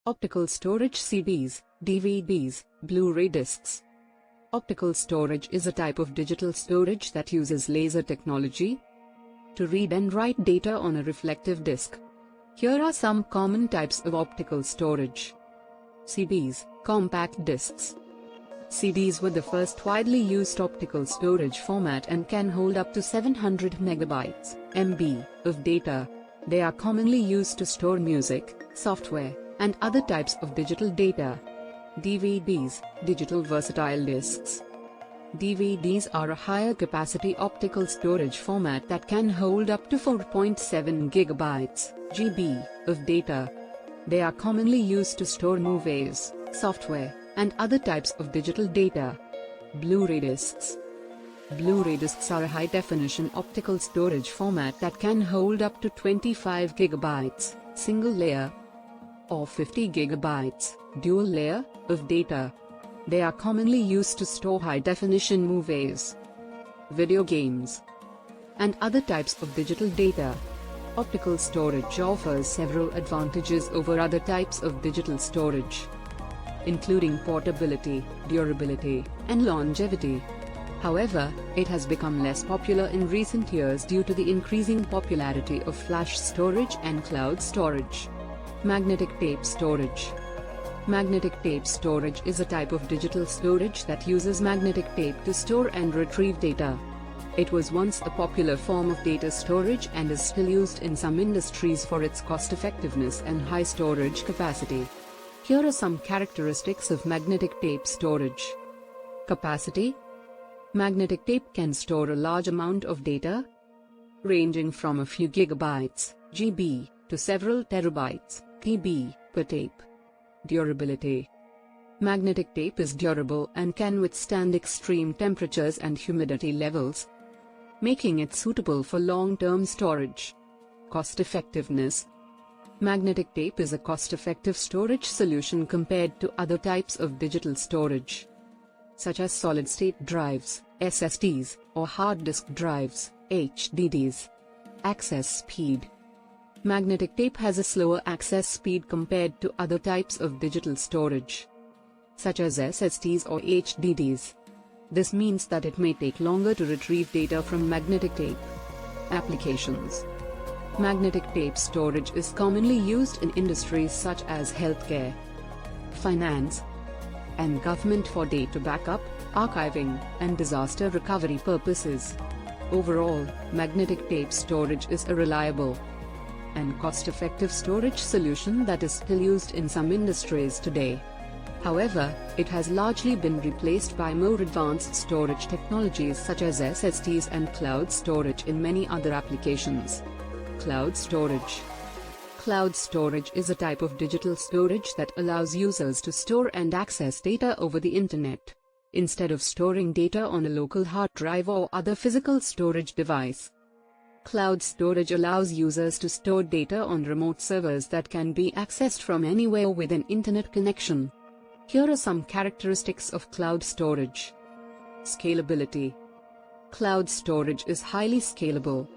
Optical storage CDs, DVDs, Blu-ray discs. Optical storage is a type of digital storage that uses laser technology to read and write data on a reflective disc. Here are some common types of optical storage. CDs, compact discs. CDs were the first widely used optical storage format and can hold up to 700 megabytes (MB) of data. They are commonly used to store music, software, and other types of digital data. DVDs, digital versatile discs. DVDs are a higher capacity optical storage format that can hold up to 4.7 gigabytes (GB) of data. They are commonly used to store movies, software, and other types of digital data. Blu-ray discs. Blu-ray discs are a high-definition optical storage format that can hold up to 25 gigabytes, single layer, or 50 gigabytes, dual layer, of data. They are commonly used to store high-definition movies, video games, and other types of digital data. Optical storage offers several advantages over other types of digital storage, including portability, durability, and longevity. However, it has become less popular in recent years due to the increasing popularity of flash storage and cloud storage. Magnetic tape storage. Magnetic tape storage is a type of digital storage that uses magnetic tape to store and retrieve data. It was once a popular form of data storage and is still used in some industries for its cost-effectiveness and high storage capacity. Here are some characteristics of magnetic tape storage. Capacity. Magnetic tape can store a large amount of data, ranging from a few gigabytes (GB) to several terabytes (TB) per tape. Durability. Magnetic tape is durable and can withstand extreme temperatures and humidity levels, making it suitable for long-term storage. Cost-effectiveness. Magnetic tape is a cost-effective storage solution compared to other types of digital storage, such as solid-state drives, SSDs, or hard disk drives, HDDs. Access speed. Magnetic tape has a slower access speed compared to other types of digital storage, such as SSDs or HDDs. This means that it may take longer to retrieve data from magnetic tape. Applications. Magnetic tape storage is commonly used in industries such as healthcare, finance, and government for data backup, archiving, and disaster recovery purposes. Overall, magnetic tape storage is a reliable and cost-effective storage solution that is still used in some industries today. However, it has largely been replaced by more advanced storage technologies such as SSDs and cloud storage in many other applications. Cloud storage. Cloud storage is a type of digital storage that allows users to store and access data over the internet, instead of storing data on a local hard drive or other physical storage device. Cloud storage allows users to store data on remote servers that can be accessed from anywhere with an internet connection. Here are some characteristics of cloud storage. Scalability. Cloud storage is highly scalable,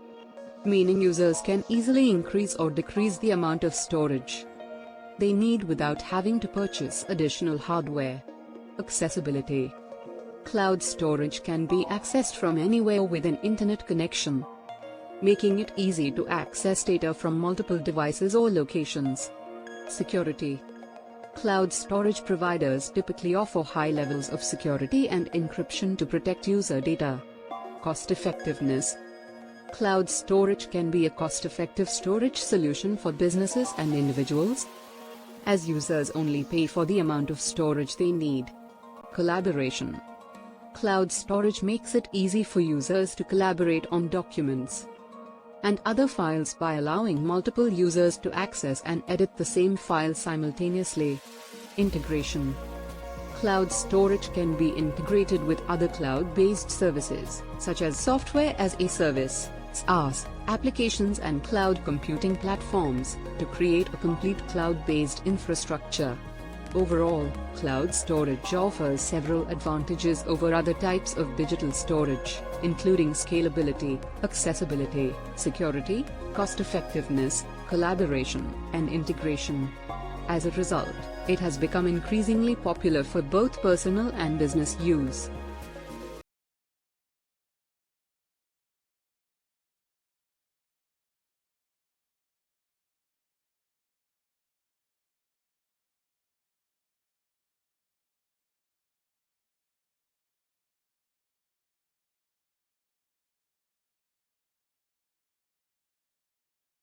meaning users can easily increase or decrease the amount of storage they need without having to purchase additional hardware. Accessibility. Cloud storage can be accessed from anywhere with an internet connection, making it easy to access data from multiple devices or locations. Security. Cloud storage providers typically offer high levels of security and encryption to protect user data. Cost-effectiveness. Cloud storage can be a cost-effective storage solution for businesses and individuals, as users only pay for the amount of storage they need. Collaboration. Cloud storage makes it easy for users to collaborate on documents and other files by allowing multiple users to access and edit the same file simultaneously. Integration. Cloud storage can be integrated with other cloud-based services, such as software as a service, SaaS, applications and cloud computing platforms, to create a complete cloud-based infrastructure. Overall, cloud storage offers several advantages over other types of digital storage, including scalability, accessibility, security, cost-effectiveness, collaboration, and integration. As a result, it has become increasingly popular for both personal and business use.